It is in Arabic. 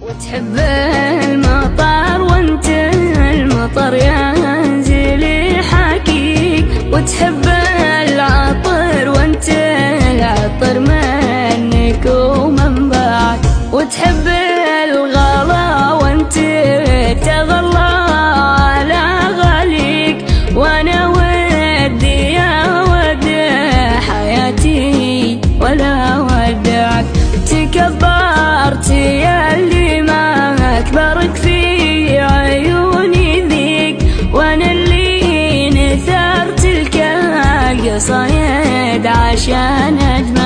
وتحب المطر وانت المطر ينزل يحاكيك، وتحب العطر وانت العطر منك ومن بعد، وتحب الغلا وانت تغلى على غاليك، وانا ودي يا ود حياتي ولا ودعك. تكبرت ياللي ما اكبرك في عيوني ذيك، وانا اللي نثرت الكاق صيد عشان اجمل